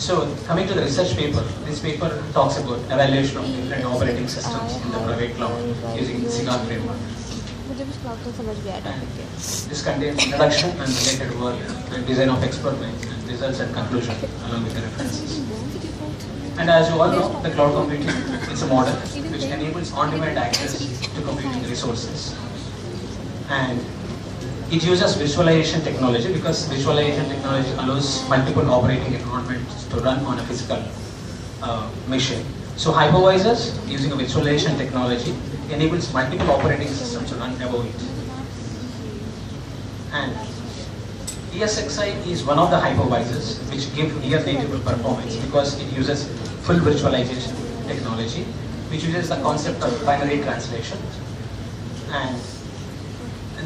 So coming to the research paper, this paper talks about evaluation of different operating systems in the private cloud using Cigar framework. And this contains introduction and related work and design of experiments and results and conclusion along with the references. And as you all know, the cloud computing is a model which enables on-demand access to computing resources. And it uses visualization technology because visualization technology allows multiple operating environments to run on a physical machine. So hypervisors using a visualization technology enables multiple operating systems to run above it. And ESXi is one of the hypervisors which give near-native performance because it uses full virtualization technology, which uses the concept of binary translation. And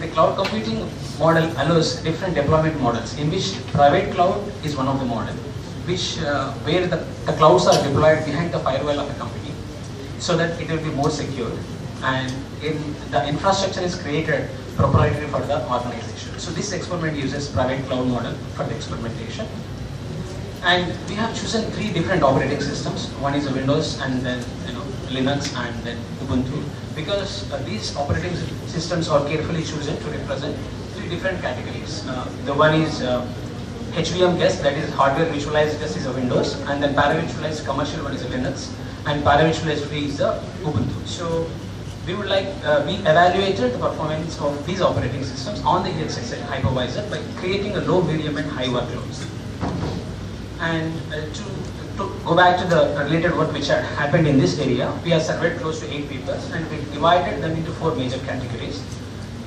the cloud computing model allows different deployment models, in which private cloud is one of the models, which where the clouds are deployed behind the firewall of the company, so that it will be more secure, and the infrastructure is created proprietary for the organization. So this experiment uses private cloud model for the experimentation. And we have chosen 3 different operating systems. One is Windows, and then Linux, and then Ubuntu, because these operating systems are carefully chosen to represent 3 different categories. The one is HVM guest, that is hardware virtualized guest, is a Windows, and then para-virtualized commercial one is a Linux, and para-virtualized free is the Ubuntu. So we would like, we evaluated the performance of these operating systems on the ESXi hypervisor by creating a low medium and high workloads. And to go back to the related work which had happened in this area, we have surveyed close to 8 papers and we divided them into 4 major categories.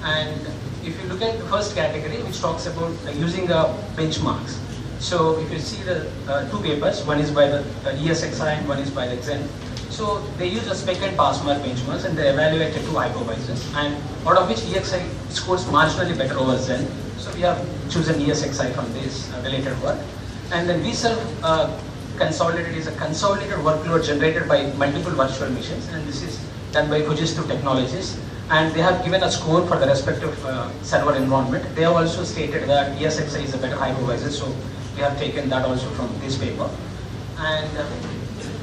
And if you look at the first category, which talks about using benchmarks. So if you see the 2 papers, one is by the ESXi and one is by the Xen. So they use a spec and pass mark benchmarks and they evaluated 2 hypervisors, and out of which ESXi scores marginally better over Xen. So we have chosen ESXi from this related work. And then vServe consolidated is a consolidated workload generated by multiple virtual machines, and this is done by Fujitsu Technologies. And they have given a score for the respective server environment. They have also stated that ESXi is a better hypervisor, so we have taken that also from this paper. And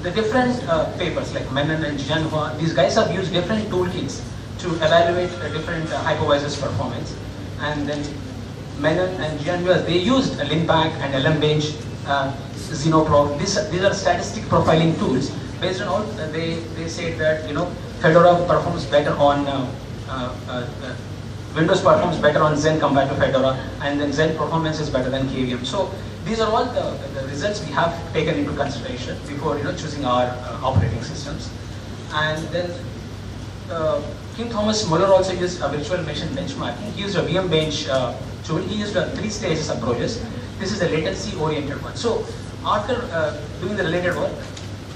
the different papers like Menon and Jianhua, these guys have used different toolkits to evaluate different hypervisors' performance. And then Menon and Jianhua, they used Linpack and LMBench, Xenoprof. These are statistic profiling tools. Based on all, they said that Fedora performs better on Windows performs better on Xen compared to Fedora, and then Xen performance is better than KVM. So these are all the results we have taken into consideration before choosing our operating systems. And then King Thomas Muller also used a virtual machine benchmarking. He used a VMbench tool. He used a 3 stages approaches. This is a latency oriented one. So after doing the related work,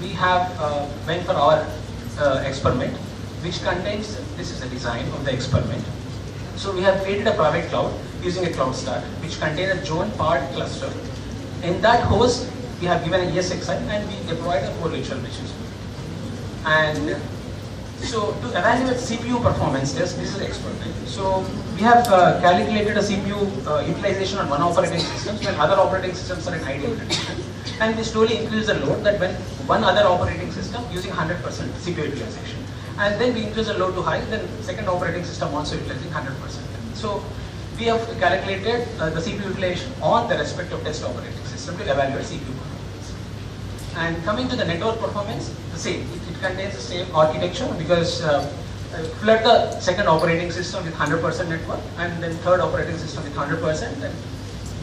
we have went for our experiment, which contains, this is the design of the experiment. So we have created a private cloud using a cloud stack, which contains a Joan part cluster. In that host, we have given a ESXi and we deployed a 4 virtual machines. And so to evaluate CPU performance test, this is the experiment. So we have calculated a CPU utilization on one operating system when other operating systems are in ideal condition. And we slowly increase the load that when one other operating system using 100% CPU utilization. And then we increase the load to high, then second operating system also utilizing 100%. So we have calculated the CPU utilization on the respective test operating system to evaluate CPU performance. And coming to the network performance, the same. It contains the same architecture because flood the second operating system with 100% network and then third operating system with 100%, and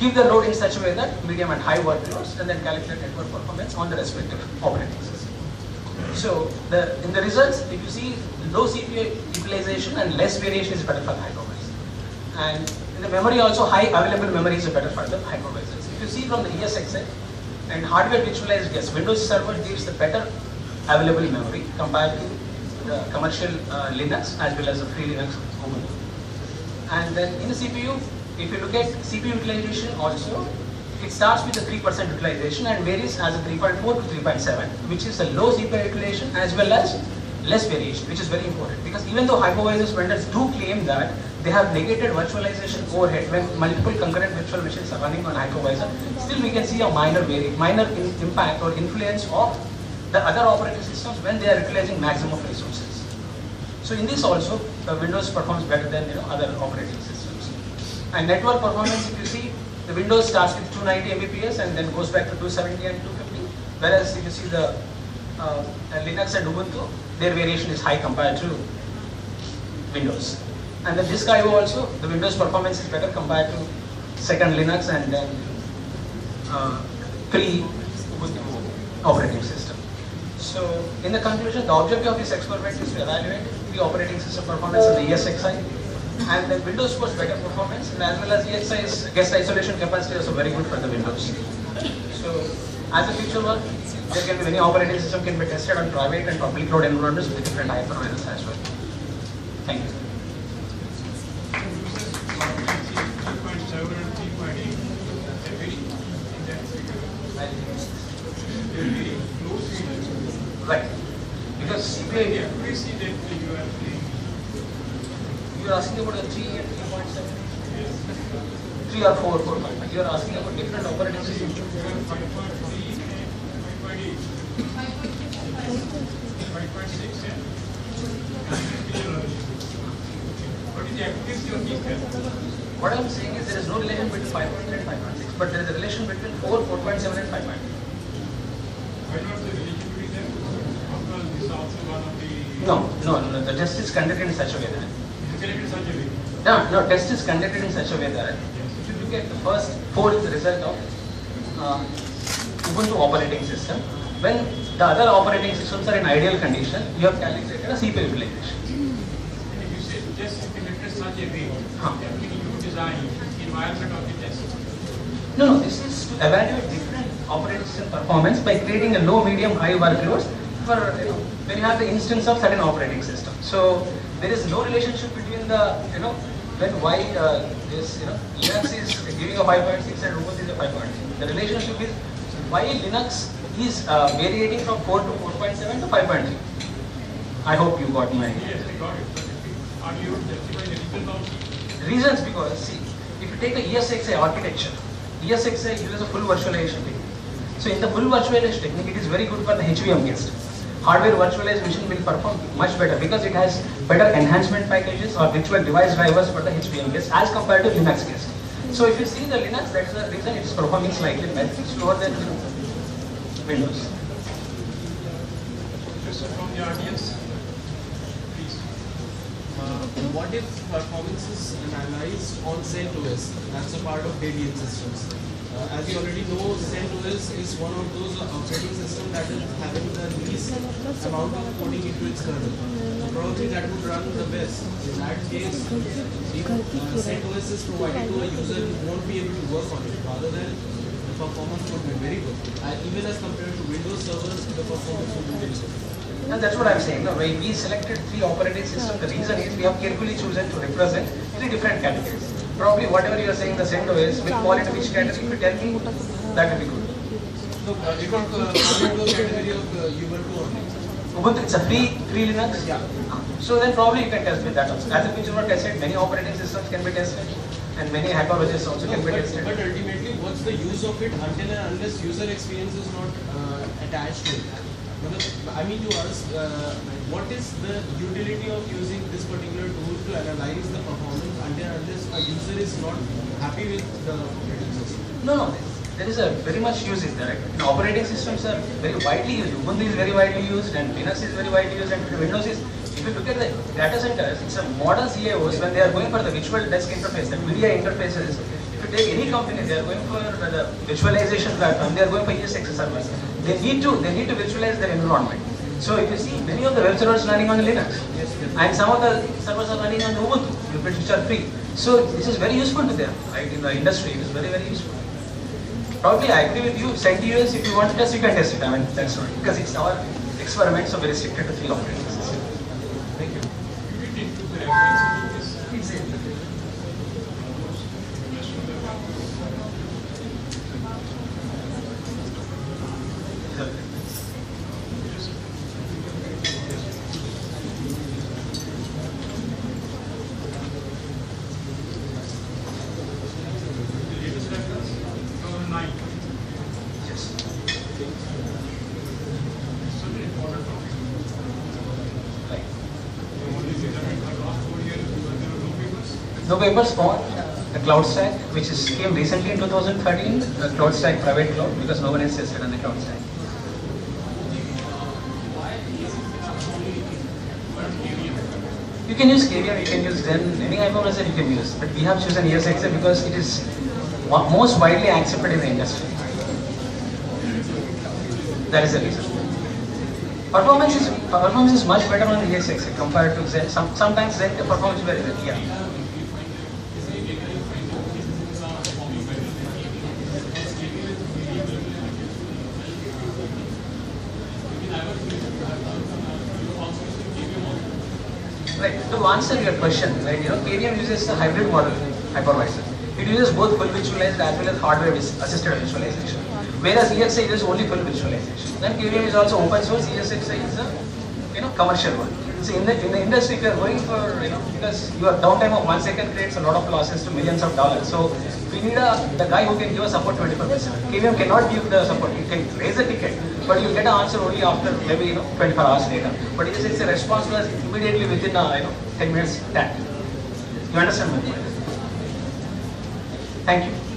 give the load in such a way that medium and high workloads, and then calculate network performance on the respective operating system. So in the results, if you see low CPU utilization and less variation is better for the hypervisor. And in the memory also, high available memory is better for the hypervisors. If you see from the ESXi and hardware virtualized guest, Windows Server gives the better available memory compared to the commercial Linux as well as the free Linux Ubuntu. And then in the CPU, if you look at CPU utilization also, it starts with a 3% utilization and varies as a 3.4 to 3.7, which is a low CPU utilization as well as less variation, which is very important, because even though hypervisors vendors do claim that they have negated virtualization overhead when multiple concurrent virtual machines are running on hypervisor, still we can see a minor impact or influence of the other operating systems when they are utilizing maximum resources. So in this also, Windows performs better than other operating systems. And network performance, if you see, the Windows starts with 290 Mbps and then goes back to 270 and 250. Whereas if you see the Linux and Ubuntu, their variation is high compared to Windows. And then disk I/O also, the Windows performance is better compared to second Linux and then pre-Ubuntu operating system. So in the conclusion, the objective of this experiment is to evaluate the operating system performance of the ESXi, and the Windows supports better performance, and as well as ESXi's guest isolation capacity is also very good for the Windows. So as a future work, there can be many operating systems can be tested on private and public cloud environments with different hypervisors as well. Thank you. Right. Because CPI, you are asking about the 3 and 3.7? 3 or 4, 4.5. You are asking about different operating systems. 5.6 yeah. What is the accuracy of these? What I am saying is there is no relation between 5.3 and 5.6, but there is a relation between 4, 4.7 and 5.8. Why not the relation between them? Because this is also one of the... No. The test is conducted in such a way that... It is conducted in such a way? No, test is conducted in such a way that if you look at the first 4 is the result of Ubuntu operating system. When the other operating systems are in ideal condition, you have calculated a CPU utilization. And if you say test is conducted such a way, you design environment of the test. No, this is to evaluate different operating system performance by creating a low, medium, high workloads for when you have the instance of certain operating system. So there is no relationship between the why this Linux is giving a 5.6 and Ubuntu is a 5.3. The relationship is why Linux is variating from 4 to 4.7 to 5.3. I hope you got my... Yes, I got it. Are you justifying the reasons also? Reasons because, see, if you take the ESXi architecture, ESXi uses a full virtualization technique. So in the full virtualization technique, it is very good for the HVM guest. Hardware virtualized machine will perform much better because it has better enhancement packages or virtual device drivers for the HVM guest as compared to Linux guest. So if you see the Linux, that's the reason it is performing slightly slower than Windows. Question from the audience, please. What if performance is analyzed on CentOS? That's a part of Debian systems. As you already know, CentOS is one of those operating systems that is having the least amount of coding into its kernel. So probably that would run the best. In that case, if CentOS is provided to a user who won't be able to work on it, rather than the performance would be very good. Even as compared to Windows servers, the performance would be very good. And that's what I'm saying. Now, when we selected 3 operating systems, the reason is we have carefully chosen to represent 3 different categories. Probably whatever you are saying the CentOS will fall into which category. If you tell me, that will be good. So, it will fall into the category of Ubuntu only. Ubuntu, it's a free Linux? Yeah. So then probably you can test with that also. As a consumer tested, many operating systems can be tested and many hypervisors also can be tested. But ultimately, what's the use of it until and unless user experience is not attached to it? I mean to ask, what is the utility of using this particular tool to analyze the performance until unless a user is not happy with the operating system? No, there is a very much use in there. Operating systems are very widely used. Ubuntu is very widely used and Linux is very widely used and Windows is. If you look at the data centers, it's a modern CIOs when they are going for the virtual desk interface, the media interfaces. If you take any company, they are going for the virtualization platform, they are going for ESX servers. They need to virtualize their environment. So if you see, many of the web servers running on Linux, and some of the servers are running on Ubuntu, which are free. So this is very useful to them, right? In the industry, it is very, very useful. Probably I agree with you, CentOS, if you want to test, you can test it. I mean, that's not, because it's our experiment, so we're restricted to 3 operating systems. Thank you. It's in. No papers for the cloud stack, which came recently in 2013, the cloud stack private cloud, because no one is tested on the cloud stack. You can use KVM, you can use Zen, any hypervisor you can use, but we have chosen ESXi because it is most widely accepted in the industry. That is the reason. Performance is much better on ESXi compared to Zen. Sometimes Zen the performance is very good. Yeah. Right. To answer your question, right, KVM uses a hybrid model hypervisor. It uses both full virtualized as well as hardware assisted visualization. Whereas ESXi uses only full visualization. Then KVM is also open source. ESXi is a commercial one. So in the industry, if you are going for because your downtime of 1 second creates a lot of losses to millions of dollars. So we need the guy who can give us support 24/7. KVM cannot give the support. You can raise a ticket, but you get an answer only after maybe 24 hours later. But it's a response to us immediately within 10 minutes. That you understand my point? Thank you.